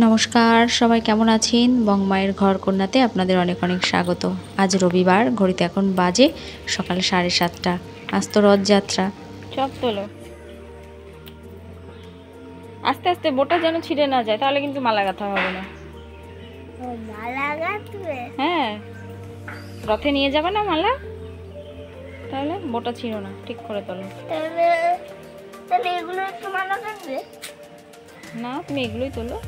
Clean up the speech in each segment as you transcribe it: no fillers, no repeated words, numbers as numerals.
নমস্কার, সবাই কেমন আছেন? বংমায়ের ঘর কন্যাতে আপনাদের অনেক অনেক স্বাগত। আজ রবিবার, ঘড়িতে এখন বাজে সকাল 7:30। আজ তো রথযাত্রা। সব তোলো, আস্তে আস্তে, বোটা যেন ছিঁড়ে না যায়, তাহলে কিন্তু মালা গাঁথা হবে না। মালা গাঁথবে? হ্যাঁ, রথে নিয়ে যাবে না মালা, তাহলে বোটা ছিঁড়ো না, ঠিক করে তোলো। তাহলে এগুলো একটু মালা গাঁথবে না, তুমি এগুলোই তোলো।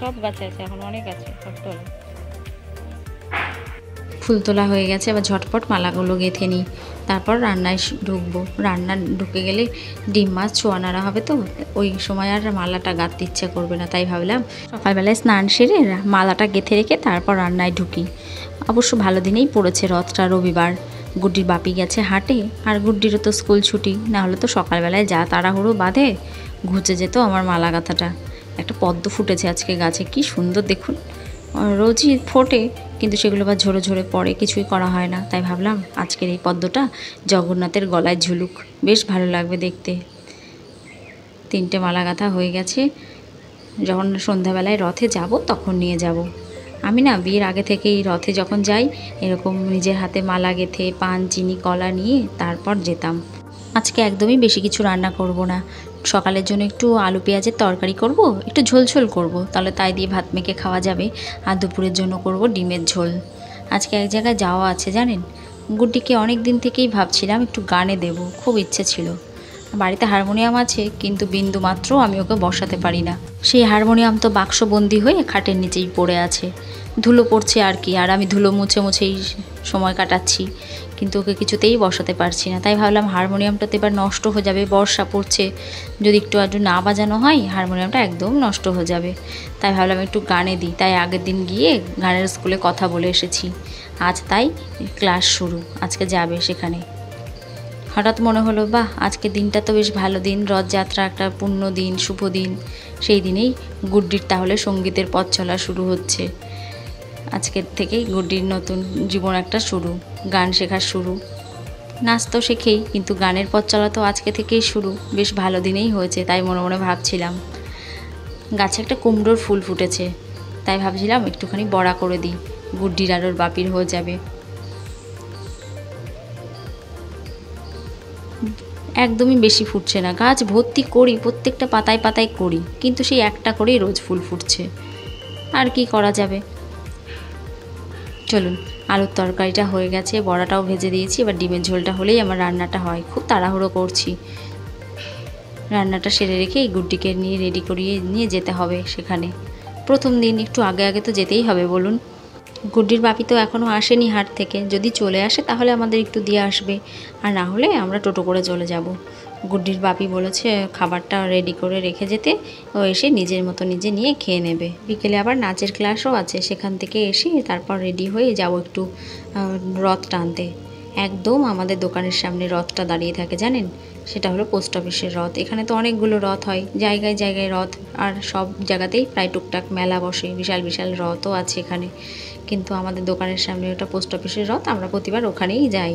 সব গাছে আছে, এখন অনেক আছে, সব তোলো। ফুল তোলা হয়ে গেছে, এবার ঝটপট মালাগুলো গেঁথে নিই, তারপর রান্নায় ঢুকবো। রান্না ঢুকে গেলে ডিম মাছ ছোঁয়া নাড়া হবে, তো ওই সময় আর মালাটা গাঁথতে ইচ্ছে করবে না। তাই ভাবলাম সকালবেলায় স্নান সেরে মালাটা গেঁথে রেখে তারপর রান্নায় ঢুকি। অবশ্য ভালো দিনেই পড়েছে, রথটা রবিবার। গুড্ডির বাপি গেছে হাটে, আর গুড্ডিরও তো স্কুল ছুটি, না হলে তো সকালবেলায় যা তাড়াহুড়ো বাঁধে, ঘুচে যেত আমার মালা গাঁথাটা। একটা পদ্ম ফুটেছে আজকে গাছে, কি সুন্দর দেখুন। রোজই ফোটে, কিন্তু সেগুলো আবার ঝরে ঝরে পড়ে, কিছুই করা হয় না। তাই ভাবলাম আজকের এই পদ্মটা জগন্নাথের গলায় ঝুলুক, বেশ ভালো লাগবে দেখতে। 3টে মালা গাঁথা হয়ে গেছে। যখন সন্ধ্যাবেলায় রথে যাব তখন নিয়ে যাব। আমি না বিয়ের আগে থেকেই রথে যখন যাই এরকম নিজের হাতে মালা গেঁথে পান চিনি কলা নিয়ে তারপর যেতাম। আজকে একদমই বেশি কিছু রান্না করব না। সকালের জন্য একটু আলু পেঁয়াজের তরকারি করব, একটু ঝোল ঝোল করব, তাহলে তাই দিয়ে ভাত মেখে খাওয়া যাবে। আর দুপুরের জন্য করব ডিমের ঝোল। আজকে এক জায়গায় যাওয়া আছে জানেন। গুড্ডিকে অনেক দিন থেকেই ভাবছিলাম একটু গানে দেব, খুব ইচ্ছে ছিল। বাড়িতে হারমোনিয়াম আছে, কিন্তু বিন্দু মাত্র আমি ওকে বসাতে পারি না। সেই হারমোনিয়াম তো বাক্সবন্দি হয়ে খাটের নিচেই পড়ে আছে, ধুলো পড়ছে আর কি। আর আমি ধুলো মুছে মুছেই সময় কাটাচ্ছি, কিন্তু ওকে কিছুতেই বসাতে পারছি না। তাই ভাবলাম হারমোনিয়ামটা তো এবার নষ্ট হয়ে যাবে, বর্ষা পড়ছে, যদি একটু আধটু না বাজানো হয় হারমোনিয়ামটা একদম নষ্ট হয়ে যাবে। তাই ভাবলাম একটু গানে দিই। তাই আগের দিন গিয়ে গানের স্কুলে কথা বলে এসেছি। আজ তাই ক্লাস শুরু, আজকে যাবে সেখানে। হঠাৎ মনে হলো, বাহ, আজকের দিনটা তো বেশ ভালো দিন, রথযাত্রা, একটা পুণ্য দিন, শুভ দিন। সেই দিনেই গুড্ডির তাহলে সঙ্গীতের পথ চলা শুরু হচ্ছে। আজকের থেকেই গুড্ডির নতুন জীবন একটা শুরু, গান শেখার শুরু। নাচ তো শেখেই, কিন্তু গানের পথ চলা তো আজকে থেকেই শুরু। বেশ ভালো দিনেই হয়েছে, তাই মনে মনে ভাবছিলাম। গাছে একটা কুমড়োর ফুল ফুটেছে, তাই ভাবছিলাম একটুখানি বড়া করে দিই, গুড্ডির আর ওর বাপির হয়ে যাবে। একদমই বেশি ফুটছে না, গাছ ভর্তি করি, প্রত্যেকটা পাতায় পাতায় করি, কিন্তু সেই একটা করেই রোজ ফুল ফুটছে। আর কি করা যাবে। চলুন, আলুর তরকারিটা হয়ে গেছে, বড়াটাও ভেজে দিয়েছি, এবার ডিমের ঝোলটা হলেই আমার রান্নাটা হয়। খুব তাড়াহুড়ো করছি, রান্নাটা সেরে রেখে এই গুড্ডিকে নিয়ে রেডি করিয়ে নিয়ে যেতে হবে সেখানে। প্রথম দিন একটু আগে আগে তো যেতেই হবে বলুন। গুড্ডির বাপি তো এখনও আসেনি হাট থেকে, যদি চলে আসে তাহলে আমাদের একটু দিয়ে আসবে, আর না হলে আমরা টোটো করে চলে যাব। গুড্ডির বাপি বলেছে খাবারটা রেডি করে রেখে যেতে, ও এসে নিজের মতো নিজে নিয়ে খেয়ে নেবে। বিকেলে আবার নাচের ক্লাসও আছে, সেখান থেকে এসে তারপর রেডি হয়ে যাব একটু রথ টানতে। একদম আমাদের দোকানের সামনে রথটা দাঁড়িয়ে থাকে জানেন, সেটা হলো পোস্ট অফিসের রথ। এখানে তো অনেকগুলো রথ হয়, জায়গায় জায়গায় রথ, আর সব জায়গাতেই প্রায় টুকটাক মেলা বসে, বিশাল বিশাল রথও আছে এখানে। কিন্তু আমাদের দোকানের সামনে ওটা পোস্ট অফিসের রথ, আমরা প্রতিবার ওখানেই যাই।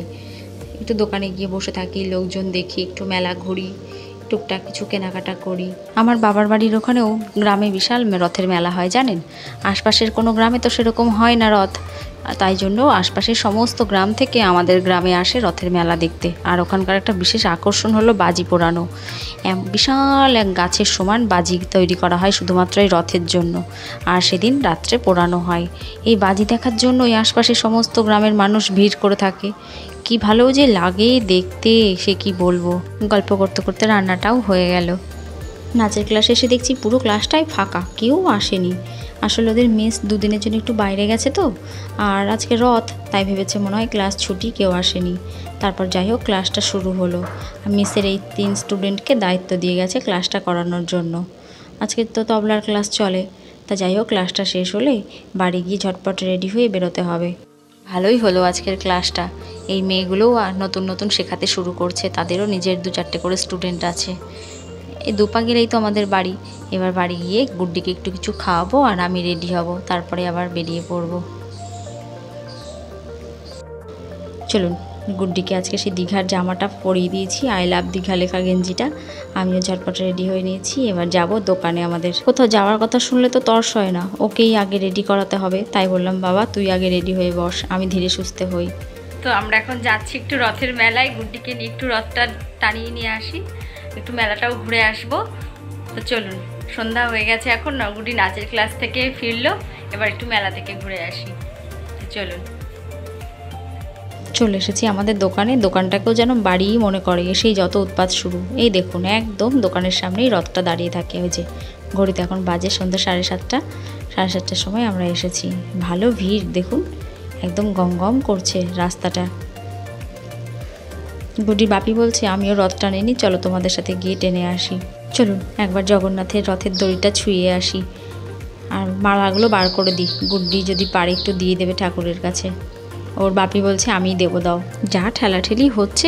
একটু দোকানে গিয়ে বসে থাকি, লোকজন দেখি, একটু মেলা ঘুরি, টুকটাক কিছু কেনাকাটা করি। আমার বাবার বাড়ির ওখানেও গ্রামে বিশাল রথের মেলা হয় জানেন। আশপাশের কোনো গ্রামে তো সেরকম হয় না রথ, তাই জন্য আশপাশের সমস্ত গ্রাম থেকে আমাদের গ্রামে আসে রথের মেলা দেখতে। আর ওখানকার একটা বিশেষ আকর্ষণ হলো বাজি পোড়ানো। বিশাল এক গাছের সমান বাজি তৈরি করা হয় শুধুমাত্র এই রথের জন্য, আর সেদিন রাত্রে পোড়ানো হয়। এই বাজি দেখার জন্য এই আশপাশের সমস্ত গ্রামের মানুষ ভিড় করে থাকে। কি ভালো যে লাগে দেখতে, সে কি বলবো। গল্প করতে করতে রান্নাটাও হয়ে গেল। নাচের ক্লাসে এসে দেখছি পুরো ক্লাসটাই ফাঁকা, কেউ আসেনি। আসলে ওদের মিস দুদিনের জন্য একটু বাইরে গেছে তো, আর আজকে রথ, তাই ভেবেছে মনে হয় ক্লাস ছুটি, কেউ আসেনি। তারপর যাই হোক ক্লাসটা শুরু হলো। মিসের এই 3 স্টুডেন্টকে দায়িত্ব দিয়ে গেছে ক্লাসটা করানোর জন্য। আজকে তো তবলার ক্লাস চলে, তা যাই হোক ক্লাসটা শেষ হলে বাড়ি গিয়ে ঝটপট রেডি হয়ে বেরোতে হবে। ভালোই হলো আজকের ক্লাসটা। এই মেয়েগুলোও নতুন নতুন শেখাতে শুরু করছে, তাদেরও নিজের 2-4টে করে স্টুডেন্ট আছে। এই দুপা গেলেই তো আমাদের বাড়ি। এবার বাড়ি গিয়ে গুড্ডিকে একটু কিছু খাওয়াবো, আর আমি রেডি হব, তারপরে আবার বেরিয়ে পড়ব। চলুন গুড্ডিকে আজকে সেই দীঘার জামাটা পরিয়ে দিয়েছি, আই লাভ দীঘা লেখা গেঞ্জিটা। আমিও ঝটপট রেডি হয়ে নিয়েছি। এবার যাব দোকানে। আমাদের কোথাও যাওয়ার কথা শুনলে তো তর্স হয় না, ওকেই আগে রেডি করাতে হবে। তাই বললাম বাবা তুই আগে রেডি হয়ে বস, আমি ধীরে সুস্থে হই। তো আমরা এখন যাচ্ছি একটু রথের মেলায়, গুড্ডিকে নিয়ে একটু রথটা টানিয়ে নিয়ে আসি, একটু মেলাটাও ঘুরে আসবো। তো চলুন, সন্ধ্যা হয়ে গেছে এখন, গুড্ডি নাচের ক্লাস থেকে ফিরলো, এবার একটু মেলা থেকে ঘুরে আসি। তো চলুন, চলে এসেছি আমাদের দোকানে। দোকানটাকেও যেন বাড়িই মনে করে, এসেই যত উৎপাত শুরু। এই দেখুন একদম দোকানের সামনেই রথটা দাঁড়িয়ে থাকে। ওই যে ঘড়িতে এখন বাজে সন্ধ্যা 7:30, 7:30টার সময় আমরা এসেছি। ভালো ভিড় দেখুন, একদম গম গম করছে রাস্তাটা। গুডির বাপি বলছে আমিও রথ টানিনি, চলো তোমাদের সাথে গিয়ে টেনে আসি। চলুন একবার জগন্নাথের রথের দড়িটা ছুঁয়ে আসি, আর মালাগুলো বার করে দিই। গুড্ডি যদি পারে একটু দিয়ে দেবে ঠাকুরের কাছে। ওর বাপি বলছে আমিই দেবো, দাও। যা ঠেলাঠেলি হচ্ছে,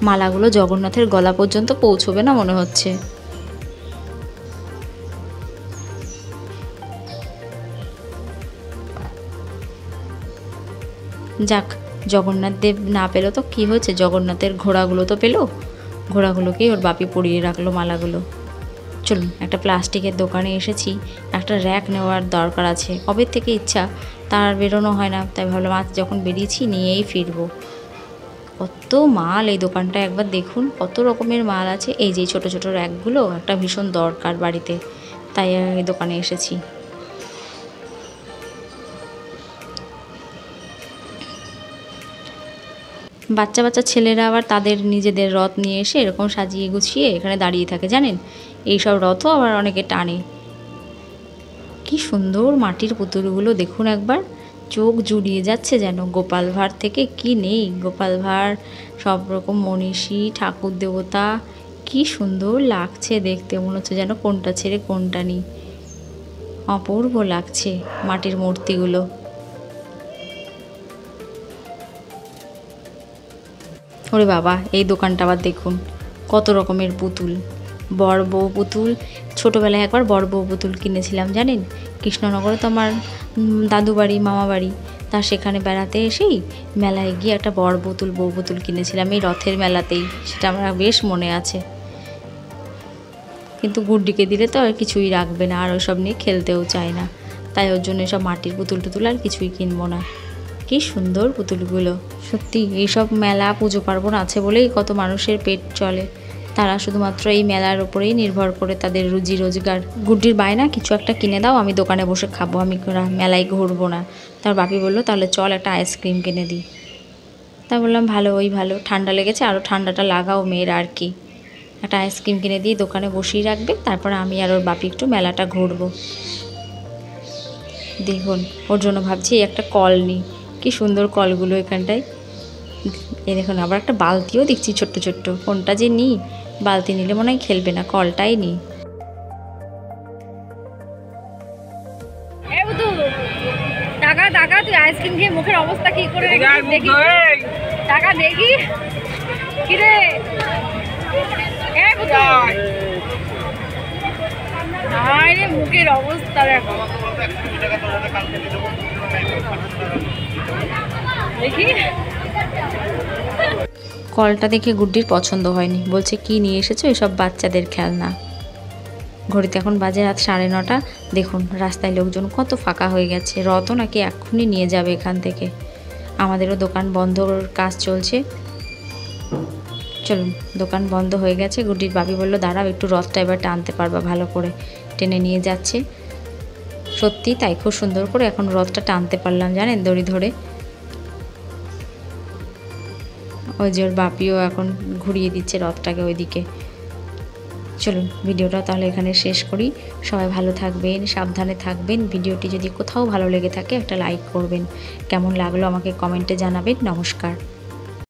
মালাগুলো জগন্নাথের গলা পর্যন্ত পৌঁছবে না মনে হচ্ছে। যাক, জগন্নাথ দেব না পেলো তো কি হয়েছে, জগন্নাথের ঘোড়াগুলো তো পেলো, ঘোড়াগুলোকেই ওর বাপি পরিয়ে রাখলো মালাগুলো। চলুন, একটা প্লাস্টিকের দোকানে এসেছি, একটা র্যাক নেওয়ার দরকার আছে। কবে থেকে ইচ্ছা, তার বেরোনো হয় না, তাই ভাবলাম আজ যখন বেরিয়েছি নিয়েই ফিরবো। কত মাল এই দোকানটা, একবার দেখুন কত রকমের মাল আছে। এই যে ছোট ছোট র্যাকগুলো একটা ভীষণ দরকার বাড়িতে, তাই এই দোকানে এসেছি। বাচ্চা বাচ্চা ছেলেরা আবার তাদের নিজেদের রথ নিয়ে এসে এরকম সাজিয়ে গুছিয়ে এখানে দাঁড়িয়ে থাকে জানেন। এইসব রথও আবার অনেকে টানে। কি সুন্দর মাটির পুতুলগুলো দেখুন একবার, চোখ জুড়িয়ে যাচ্ছে যেন। গোপাল ভাঁড় থেকে কি নেই, গোপাল ভাঁড়, সব রকম মনীষী, ঠাকুর দেবতা, কি সুন্দর লাগছে দেখতে, মনে হচ্ছে যেন কোনটা ছেড়ে কোনটা নিই। অপূর্ব লাগছে মাটির মূর্তিগুলো। ওরে বাবা, এই দোকানটা আবার দেখুন কত রকমের পুতুল, বড় বউ পুতুল। ছোটোবেলায় একবার বড় বউ পুতুল কিনেছিলাম জানেন, কৃষ্ণনগরে তো আমার দাদু বাড়ি, মামা বাড়ি, তা সেখানে বেড়াতে এসেই মেলায় গিয়ে একটা বড় বউ পুতুল কিনেছিলাম এই রথের মেলাতেই, সেটা আমার বেশ মনে আছে। কিন্তু গুড্ডিকে দিলে তো আর কিছুই রাখবে না, আর ওসব নিয়ে খেলতেও চায় না, তাই ওর জন্য এসব মাটির পুতুল টুতুল আর কিছুই কিনবো না। কি সুন্দর পুতুলগুলো, সত্যি এইসব মেলা পুজো পার্বণ আছে বলেই কত মানুষের পেট চলে। তারা শুধুমাত্র এই মেলার ওপরেই নির্ভর করে তাদের রুজি রোজগার। গুড্ডির বায়না কিছু একটা কিনে দাও, আমি দোকানে বসে খাবো, আমি মেলায় ঘুরবো না। তার বাপি বললো তাহলে চল একটা আইসক্রিম কিনে দিই। তা বললাম ভালো, ওই ভালো, ঠান্ডা লেগেছে, আরও ঠান্ডাটা লাগাও মেয়ের আর কি। একটা আইসক্রিম কিনে দিয়ে দোকানে বসেই রাখবে, তারপর আমি আর ওর বাপি একটু মেলাটা ঘুরবো। দেখুন ওর জন্য ভাবছি একটা কল নিই, কি সুন্দর কলগুলো এখানটায়। এই দেখুন আবার একটা বালতিও দেখছি ছোট্ট ছোট্ট, কোনটা যে নিই, বালতি নিলে মনে হয় খেলবে না, কলটাই নিই। টাকা টাকা, তুই আইসক্রিম খেয়ে মুখের অবস্থা কি করে দেখি, টাকা দেখি কি রে। মুখের অবস্থা দেখো দেখি। কলটা দেখে গুড্ডির পছন্দ হয়নি, বলছে কি নিয়ে এসেছো, এসব বাচ্চাদের খেলনা। ঘড়িতে এখন বাজে রাত 9:30। দেখুন রাস্তায় লোকজন কত ফাঁকা হয়ে গেছে, রথও নাকি এক্ষুনি নিয়ে যাবে এখান থেকে। আমাদেরও দোকান বন্ধর কাজ চলছে। চলুন, দোকান বন্ধ হয়ে গেছে। গুড্ডির বাপি বললো দাঁড়াও একটু রথটা এবার টানতে পারবা ভালো করে, টেনে নিয়ে যাচ্ছে। সত্যি তাই, খুব সুন্দর করে এখন রথটা টানতে পারলাম জানেন, দড়ি ধরে। ওই যে ওর বাপিও এখন ঘুরিয়ে দিচ্ছে রথটাকে ওইদিকে। চলুন ভিডিওটা তাহলে এখানে শেষ করি। সবাই ভালো থাকবেন, সাবধানে থাকবেন। ভিডিওটি যদি কোথাও ভালো লেগে থাকে একটা লাইক করবেন, কেমন লাগলো আমাকে কমেন্টে জানাবেন। নমস্কার।